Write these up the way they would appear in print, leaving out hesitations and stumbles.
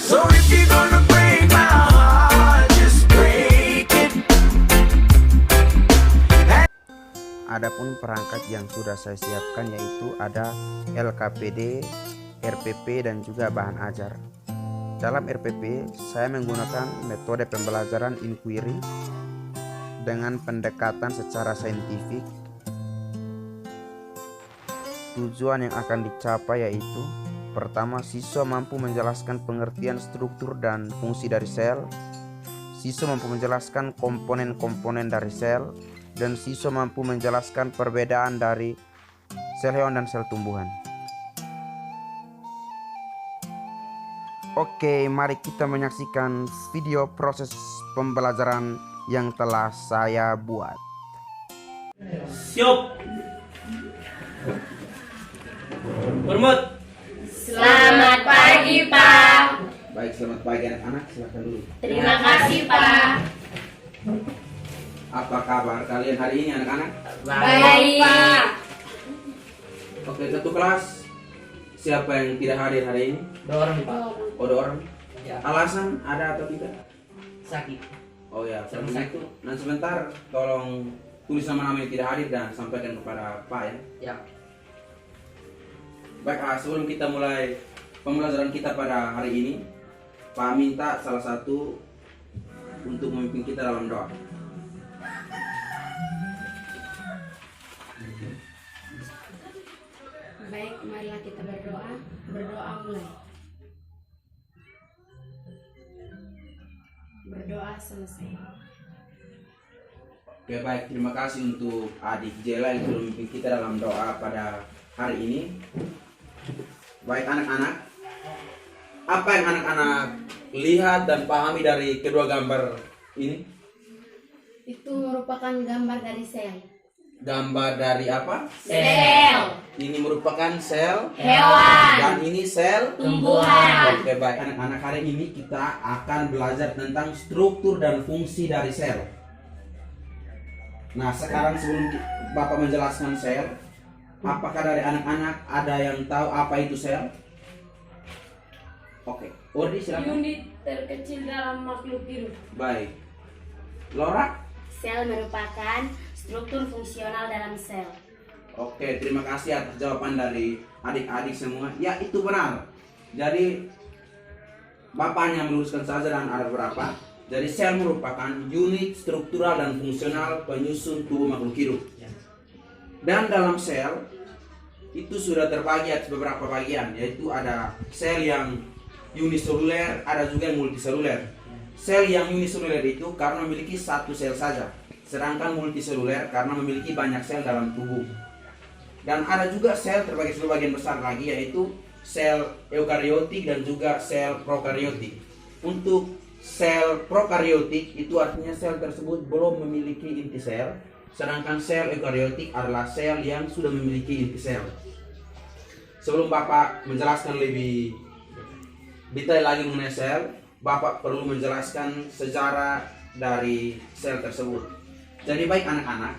So if you're gonna break my heart, just break it. Adapun perangkat yang sudah saya siapkan yaitu ada LKPD, RPP dan juga bahan ajar. Dalam RPP saya menggunakan metode pembelajaran inquiry dengan pendekatan secara saintifik. Tujuan yang akan dicapai yaitu pertama, siswa mampu menjelaskan pengertian struktur dan fungsi dari sel. Siswa mampu menjelaskan komponen-komponen dari sel. Dan siswa mampu menjelaskan perbedaan dari sel hewan dan sel tumbuhan. Oke, mari kita menyaksikan video proses pembelajaran yang telah saya buat. Siap. Hormat. Selamat pagi, Pak. Baik, selamat pagi anak-anak, silakan dulu. Terima kasih, Pak. Apa kabar kalian hari ini anak-anak? Baik, Pak. Oke, satu kelas. Siapa yang tidak hadir hari ini? 2 orang, Pak. Oh, 2 orang. Ya. Alasan ada atau tidak? Sakit. Oh ya, Sama sebelum itu, nanti sebentar tolong tulis nama-nama yang tidak hadir dan sampaikan kepada Pak ya. Ya. Baik, sebelum kita mulai pembelajaran kita pada hari ini, Pak minta salah satu untuk memimpin kita dalam doa. Baik, marilah kita berdoa. Berdoa mulai. Berdoa selesai. Oke, baik, terima kasih untuk adik Jela yang sudah memimpin kita dalam doa pada hari ini. Baik anak-anak, apa yang anak-anak lihat dan pahami dari kedua gambar ini? Itu merupakan gambar dari sel. Gambar dari apa? Sel. Ini merupakan sel Hewan. dan ini sel Tumbuhan. Oke, baik anak-anak, hari ini kita akan belajar tentang struktur dan fungsi dari sel. Nah, sekarang sebelum Bapak menjelaskan sel, apakah dari anak-anak ada yang tahu apa itu sel? Oke, Ordi silakan. Unit terkecil dalam makhluk hidup. Baik. Laura? Sel merupakan struktur fungsional dalam sel. Oke, terima kasih atas jawaban dari adik-adik semua. Ya, itu benar. Jadi Bapaknya meluruskan saja dan ada berapa. Jadi sel merupakan unit struktural dan fungsional penyusun tubuh makhluk hidup. Dan dalam sel itu sudah terbagi atas beberapa bagian, yaitu ada sel yang uniseluler, ada juga yang multiseluler. Sel yang uniseluler itu karena memiliki satu sel saja, sedangkan multiseluler karena memiliki banyak sel dalam tubuh. Dan ada juga sel terbagi sebagian besar lagi, yaitu sel eukariotik dan juga sel prokariotik. Untuk sel prokariotik itu artinya sel tersebut belum memiliki inti sel, sedangkan sel eukariotik adalah sel yang sudah memiliki inti sel. Sebelum Bapak menjelaskan lebih detail lagi mengenai sel, Bapak perlu menjelaskan sejarah dari sel tersebut. Jadi baik anak-anak,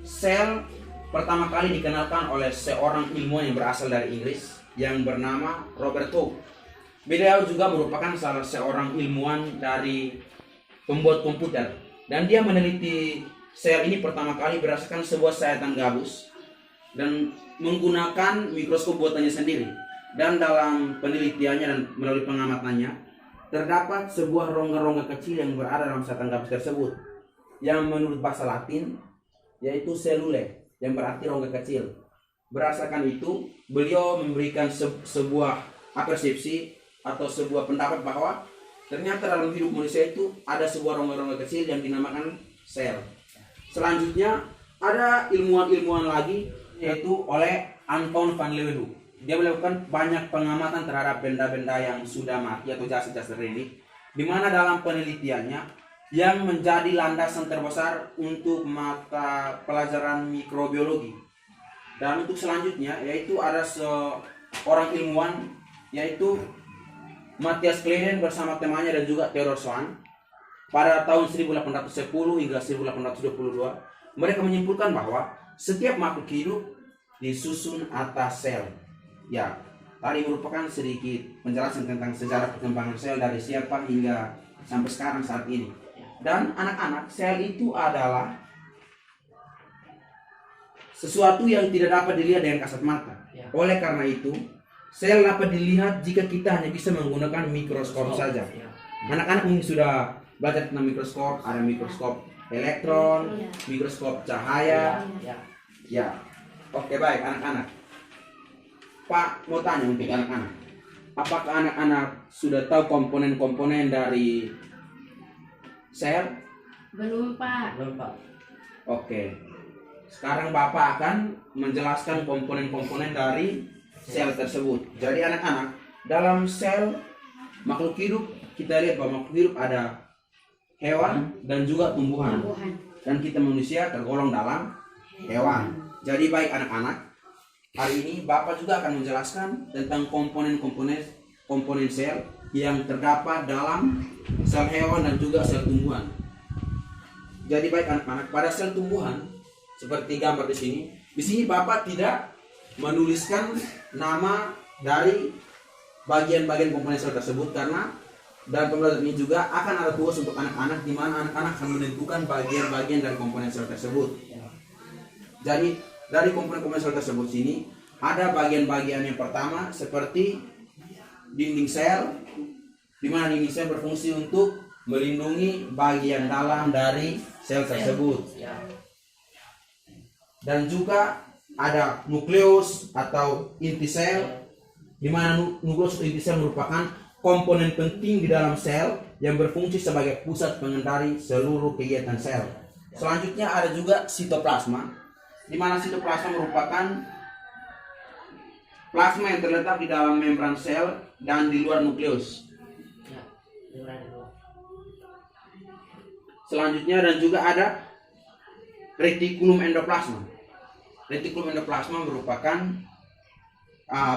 sel pertama kali dikenalkan oleh seorang ilmuwan yang berasal dari Inggris yang bernama Robert Hooke. Beliau juga merupakan salah seorang ilmuwan dari pembuat komputer, dan dia meneliti sel ini pertama kali berdasarkan sebuah sayatan gabus dan menggunakan mikroskop buatannya sendiri. Dan dalam penelitiannya dan melalui pengamatannya terdapat sebuah rongga-rongga kecil yang berada dalam sayatan gabus tersebut, yang menurut bahasa Latin yaitu cellule, yang berarti rongga kecil. Berdasarkan itu, beliau memberikan sebuah persepsi atau sebuah pendapat bahwa ternyata dalam hidup manusia itu ada sebuah rongga-rongga kecil yang dinamakan sel. Selanjutnya ada ilmuwan-ilmuwan lagi, yaitu oleh Anton van Leeuwenhoek. Dia melakukan banyak pengamatan terhadap benda-benda yang sudah mati atau jasad-jasad relik, di mana dalam penelitiannya yang menjadi landasan terbesar untuk mata pelajaran mikrobiologi. Dan untuk selanjutnya yaitu ada seorang ilmuwan, yaitu Matthias Kleiden bersama temannya dan juga Theodor Schwann pada tahun 1810 hingga 1822. Mereka menyimpulkan bahwa setiap makhluk hidup disusun atas sel. Ya, tadi merupakan sedikit penjelasan tentang sejarah perkembangan sel dari siapa hingga sampai sekarang saat ini. Dan anak-anak, sel itu adalah sesuatu yang tidak dapat dilihat dengan kasat mata. Ya. Oleh karena itu, sel dapat dilihat jika kita hanya bisa menggunakan mikroskop saja. Ya. Anak-anak mungkin sudah belajar tentang mikroskop, ada mikroskop elektron, Iya. mikroskop cahaya. Ya. Ya, oke baik anak-anak. Pak mau tanya untuk anak-anak, apakah anak-anak sudah tahu komponen-komponen dari sel? Belum, Pak. Belum, Pak. Oke. Sekarang Bapak akan menjelaskan komponen-komponen dari sel tersebut. Jadi anak-anak, dalam sel makhluk hidup kita lihat bahwa makhluk hidup ada hewan dan juga tumbuhan. Tumbuhan. Dan kita manusia tergolong dalam hewan. Jadi baik anak-anak, hari ini Bapak juga akan menjelaskan tentang komponen sel yang terdapat dalam sel hewan dan juga sel tumbuhan. Jadi baik anak-anak, pada sel tumbuhan seperti gambar di sini Bapak tidak menuliskan nama dari bagian-bagian komponen sel tersebut karena dalam pembelajaran ini juga akan ada tugas untuk anak-anak di mana anak-anak akan menentukan bagian-bagian dari komponen sel tersebut. Jadi dari komponen-komponen sel tersebut sini ada bagian-bagian yang pertama seperti dinding sel, di mana dinding sel berfungsi untuk melindungi bagian dalam dari sel tersebut. Ya. Dan juga ada nukleus atau inti sel, di mana nukleus atau inti sel merupakan komponen penting di dalam sel yang berfungsi sebagai pusat pengendali seluruh kegiatan sel. Selanjutnya ada juga sitoplasma, di mana sitoplasma merupakan plasma yang terletak di dalam membran sel dan di luar nukleus. Ya. Dengar dulu. Selanjutnya dan juga ada retikulum endoplasma. Retikulum endoplasma merupakan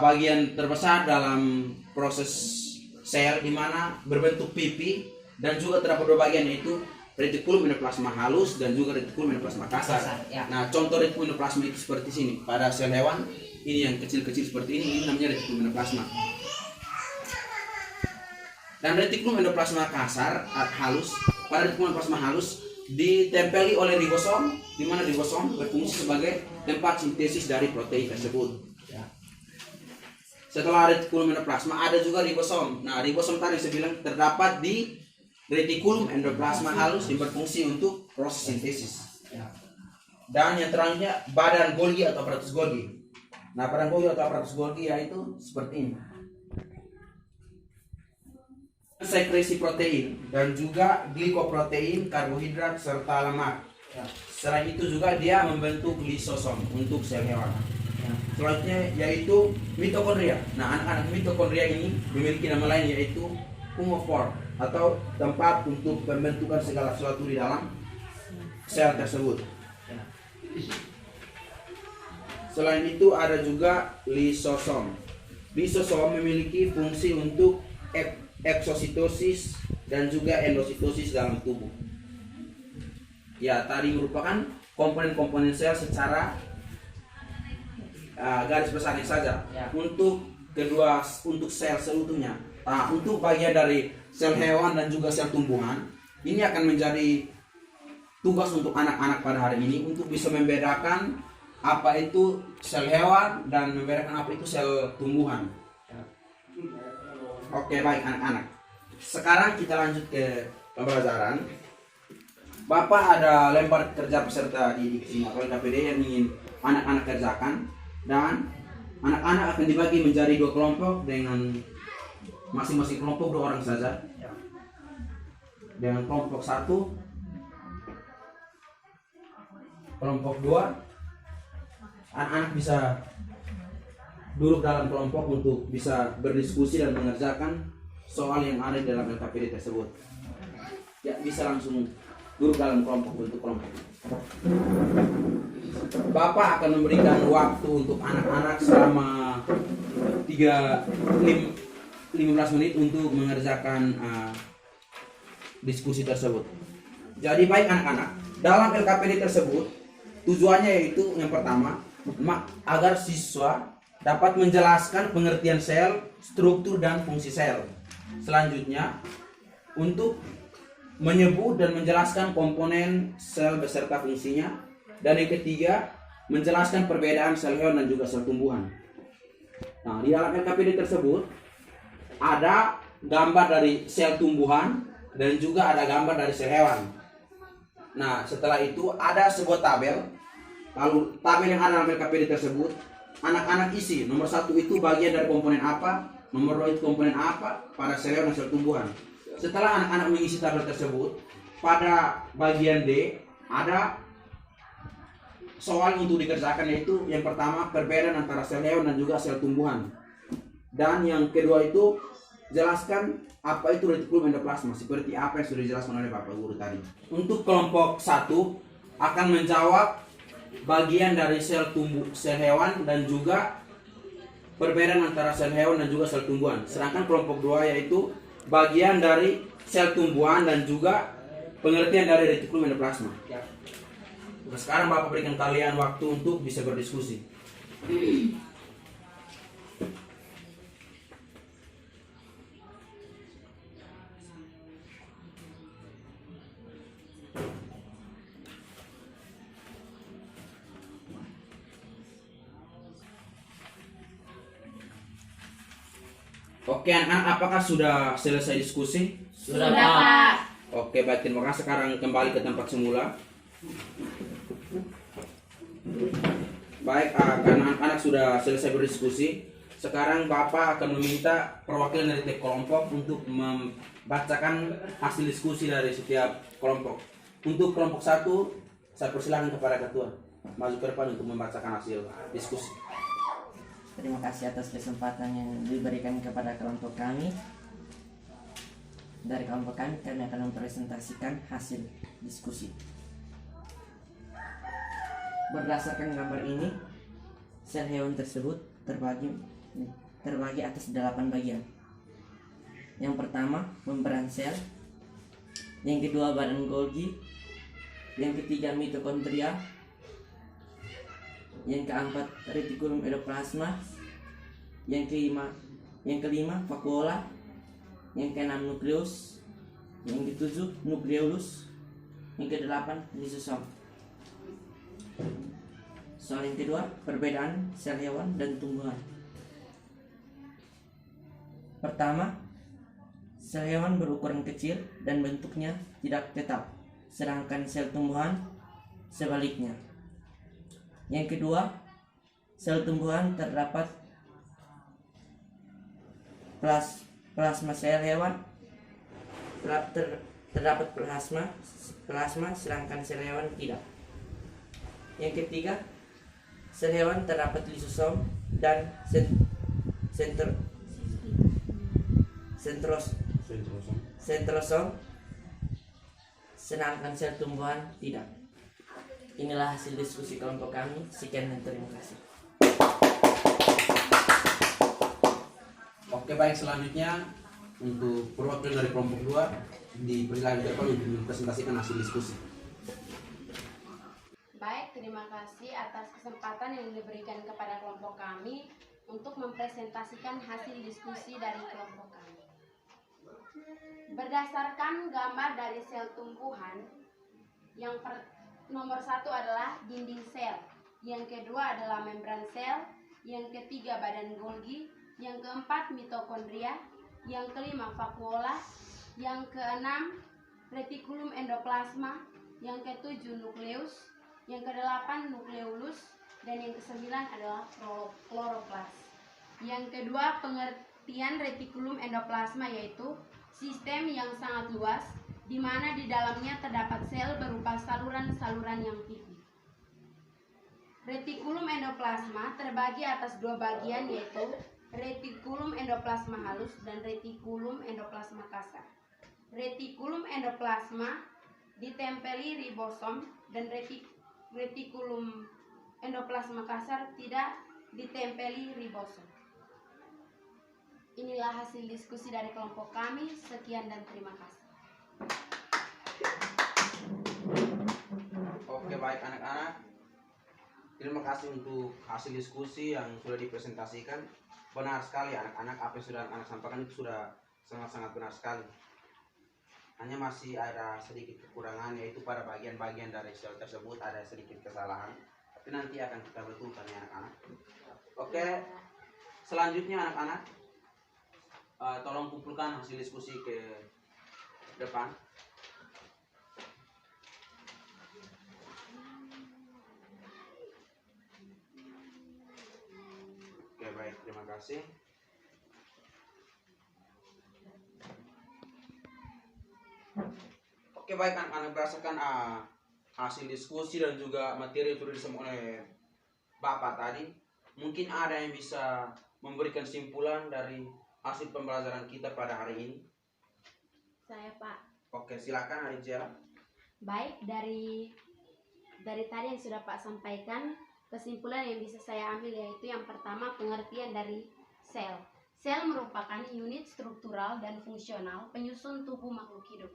bagian terbesar dalam proses sel di mana berbentuk pipi dan juga terdapat dua bagian yaitu retikulum endoplasma halus dan juga retikulum endoplasma kasar. Ya. Nah, contoh retikulum endoplasma itu seperti sini. Pada sel hewan ini yang kecil-kecil seperti ini namanya retikulum endoplasma. Dan retikulum endoplasma kasar halus, pada retikulum endoplasma halus ditempeli oleh ribosom, di mana ribosom berfungsi sebagai tempat sintesis dari protein tersebut. Setelah retikulum endoplasma ada juga ribosom. Nah, ribosom tadi saya bilang terdapat di retikulum endoplasma halus yang berfungsi untuk proses sintesis. Dan yang terakhirnya badan Golgi atau aparatus Golgi. Nah, badan Golgi atau aparatus Golgi yaitu seperti ini. Sekresi protein dan juga glikoprotein, karbohidrat serta lemak. Selain itu juga dia membentuk lisosom untuk sel hewan. Selanjutnya yaitu mitokondria. Nah, anak-anak mitokondria ini memiliki nama lain yaitu kumofor atau tempat untuk pembentukan segala sesuatu di dalam sel tersebut. Selain itu ada juga lisosom. Lisosom memiliki fungsi untuk eksositosis dan juga endositosis dalam tubuh. Ya, tadi merupakan komponen-komponen sel secara garis besarnya saja. Ya. Untuk sel seutuhnya. Untuk bagian dari sel hewan dan juga sel tumbuhan, ini akan menjadi tugas untuk anak-anak pada hari ini untuk bisa membedakan apa itu sel hewan dan membedakan apa itu sel tumbuhan. Oke, baik anak-anak. Sekarang kita lanjut ke pembelajaran. Bapak ada lembar kerja peserta didik sini atau KPD yang ingin anak-anak kerjakan, dan anak-anak akan dibagi menjadi dua kelompok dengan masing-masing kelompok 2 orang saja. Dengan kelompok 1, kelompok 2, anak-anak bisa duduk dalam kelompok untuk bisa berdiskusi dan mengerjakan soal yang ada di dalam LKPD tersebut. Ya, bisa langsung duduk dalam kelompok untuk kelompok. Bapak akan memberikan waktu untuk anak-anak selama 15 menit untuk mengerjakan diskusi tersebut. Jadi baik anak-anak, dalam LKPD tersebut tujuannya yaitu yang pertama agar siswa dapat menjelaskan pengertian sel, struktur dan fungsi sel. Selanjutnya, untuk menyebut dan menjelaskan komponen sel beserta fungsinya. Dan yang ketiga, menjelaskan perbedaan sel hewan dan juga sel tumbuhan. Nah, di dalam LKPD tersebut ada gambar dari sel tumbuhan dan juga ada gambar dari sel hewan. Nah, setelah itu ada sebuah tabel. Lalu tabel yang ada dalam LKPD tersebut, anak-anak isi nomor 1 itu bagian dari komponen apa, nomor 2 itu komponen apa pada sel hewan dan sel tumbuhan. Setelah anak-anak mengisi tabel tersebut, pada bagian D ada soal untuk dikerjakan, yaitu yang pertama perbedaan antara sel hewan dan juga sel tumbuhan. Dan yang kedua itu jelaskan apa itu retikulum endoplasma, seperti apa yang sudah dijelaskan oleh Bapak Guru tadi. Untuk kelompok 1 akan menjawab bagian dari sel hewan dan juga perbedaan antara sel hewan dan juga sel tumbuhan. Sedangkan kelompok 2 yaitu bagian dari sel tumbuhan dan juga pengertian dari retikulum endoplasma. Nah, sekarang Bapak berikan kalian waktu untuk bisa berdiskusi. Oke anak-anak, apakah sudah selesai diskusi? Sudah, Sudah, Pak. Pak. Oke baik, terima kasih. Sekarang kembali ke tempat semula. Baik, karena anak-anak sudah selesai berdiskusi, sekarang Bapak akan meminta perwakilan dari tiap kelompok untuk membacakan hasil diskusi dari setiap kelompok. Untuk kelompok 1, saya persilahkan kepada ketua maju ke depan untuk membacakan hasil diskusi. Terima kasih atas kesempatan yang diberikan kepada kelompok kami. Dari kelompok kami akan mempresentasikan hasil diskusi. Berdasarkan gambar ini, sel hewan tersebut terbagi atas 8 bagian. Yang pertama, membran sel. Yang kedua, badan Golgi. Yang ketiga, mitokondria. Yang keempat, retikulum endoplasma. Yang kelima, vakuola. Yang keenam, nukleus. Yang ketujuh, nukleolus. Yang kedelapan, lisosom. Soal yang kedua, perbedaan sel hewan dan tumbuhan. Pertama, sel hewan berukuran kecil dan bentuknya tidak tetap, sedangkan sel tumbuhan sebaliknya. Yang kedua, sel tumbuhan terdapat plasma sel hewan terdapat plasma sedangkan sel hewan tidak. Yang ketiga, sel hewan terdapat lisosom dan sentrosom, sedangkan sel tumbuhan tidak. Inilah hasil diskusi kelompok kami. Sekian dan terima kasih. Oke baik, selanjutnya untuk perwakilan dari kelompok 2 dipersilakan ke depan untuk mempresentasikan hasil diskusi. Baik, terima kasih atas kesempatan yang diberikan kepada kelompok kami untuk mempresentasikan hasil diskusi dari kelompok kami. Berdasarkan gambar dari sel tumbuhan, nomor 1 adalah dinding sel, yang kedua adalah membran sel, yang ketiga badan Golgi, yang keempat mitokondria, yang kelima vakuola, yang keenam retikulum endoplasma, yang ketujuh nukleus, yang kedelapan nukleolus, dan yang kesembilan adalah kloroplas. Yang kedua, pengertian retikulum endoplasma yaitu sistem yang sangat luas di mana di dalamnya terdapat sel berupa saluran-saluran yang pipih. Retikulum endoplasma terbagi atas 2 bagian yaitu retikulum endoplasma halus dan retikulum endoplasma kasar. Retikulum endoplasma ditempeli ribosom dan retikulum endoplasma kasar tidak ditempeli ribosom. Inilah hasil diskusi dari kelompok kami. Sekian dan terima kasih. Oke baik anak-anak, Terima kasih untuk hasil diskusi yang sudah dipresentasikan. Benar sekali anak-anak, apa yang sudah anak sampaikan itu sudah sangat-sangat benar sekali. Hanya masih ada sedikit kekurangan, yaitu pada bagian-bagian dari sel tersebut ada sedikit kesalahan. Tapi nanti akan kita betulkan ya anak-anak. Oke, selanjutnya anak-anak, tolong kumpulkan hasil diskusi ke depan. Oke, baik, terima kasih. Oke, baik anak-anak, berdasarkan hasil diskusi dan juga materi yang sudah disampaikan oleh Bapak tadi, mungkin ada yang bisa memberikan kesimpulan dari hasil pembelajaran kita pada hari ini. Saya Pak. Oke, silakan Adik Jela. Baik, dari tadi yang sudah Pak sampaikan, kesimpulan yang bisa saya ambil yaitu yang pertama, pengertian dari sel. Sel merupakan unit struktural dan fungsional penyusun tubuh makhluk hidup.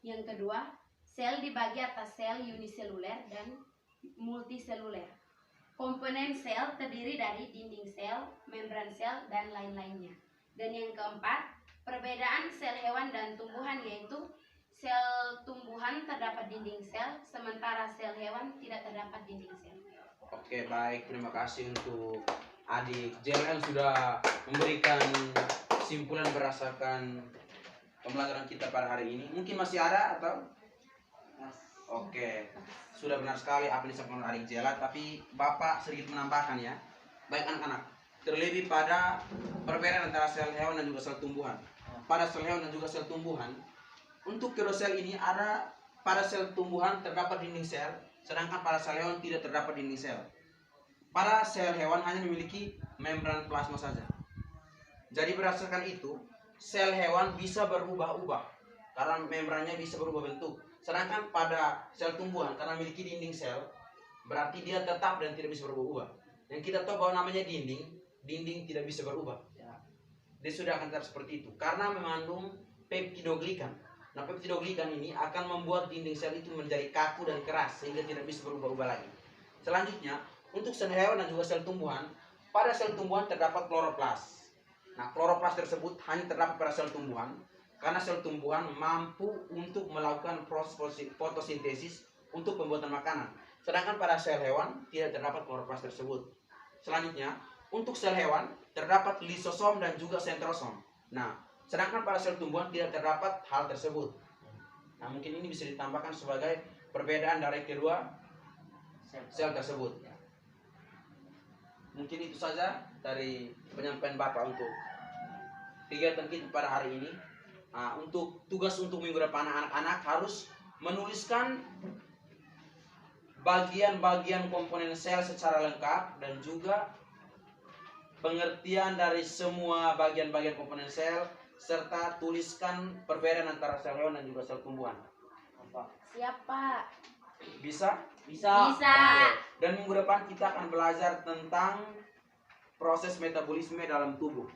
Yang kedua, sel dibagi atas sel uniseluler dan multiseluler. Komponen sel terdiri dari dinding sel, membran sel, dan lain-lainnya. Dan yang keempat, perbedaan sel hewan dan tumbuhan yaitu sel tumbuhan terdapat dinding sel, sementara sel hewan tidak terdapat dinding sel. Oke, baik, terima kasih untuk Adik Jela yang sudah memberikan kesimpulan berdasarkan pembelajaran kita pada hari ini. Mungkin masih ada atau? Oke, sudah benar sekali apa yang disampaikan oleh Adik Jela, tapi Bapak sedikit menambahkan ya. Baik anak-anak, terlebih pada perbedaan antara sel hewan dan juga sel tumbuhan. Pada sel hewan dan juga sel tumbuhan, untuk kedua sel ini ada pada sel tumbuhan terdapat dinding sel, sedangkan pada sel hewan tidak terdapat dinding sel. Pada sel hewan hanya memiliki membran plasma saja. Jadi berdasarkan itu, sel hewan bisa berubah-ubah karena membrannya bisa berubah bentuk. Sedangkan pada sel tumbuhan karena memiliki dinding sel, berarti dia tetap dan tidak bisa berubah-ubah. Yang kita tahu bahwa namanya dinding tidak bisa berubah. Dia sudah akan tetap seperti itu karena mengandung peptidoglikan. Nah, peptidoglikan ini akan membuat dinding sel itu menjadi kaku dan keras sehingga tidak bisa berubah-ubah lagi. Selanjutnya, untuk sel hewan dan juga sel tumbuhan, pada sel tumbuhan terdapat kloroplas. Nah, kloroplas tersebut hanya terdapat pada sel tumbuhan karena sel tumbuhan mampu untuk melakukan proses fotosintesis untuk pembuatan makanan. Sedangkan pada sel hewan tidak terdapat kloroplas tersebut. Selanjutnya, untuk sel hewan terdapat lisosom dan juga sentrosom. Nah, sedangkan pada sel tumbuhan tidak terdapat hal tersebut. Nah, mungkin ini bisa ditambahkan sebagai perbedaan dari kedua sel tersebut. Mungkin itu saja dari penyampaian Bapak untuk kegiatan kita pada hari ini. Untuk tugas untuk minggu depan, anak-anak harus menuliskan bagian-bagian komponen sel secara lengkap dan juga pengertian dari semua bagian-bagian komponen sel, serta tuliskan perbedaan antara sel hewan dan juga sel tumbuhan. Siap, Pak. Bisa? Bisa. Dan minggu depan kita akan belajar tentang proses metabolisme dalam tubuh.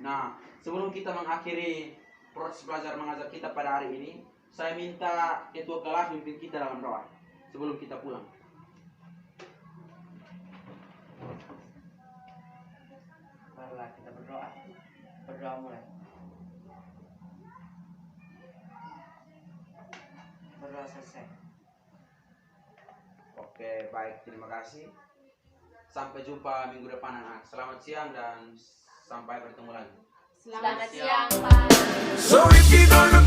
Nah, sebelum kita mengakhiri proses belajar mengajar kita pada hari ini, saya minta ketua kelas memimpin kita dalam doa sebelum kita pulang. Marilah kita berdoa. Berdoa mulai. Berdoa selesai. Oke, baik, terima kasih. Sampai jumpa minggu depan anak. Selamat siang dan sampai bertemu lagi. Selamat siang, Pak. So if you're gonna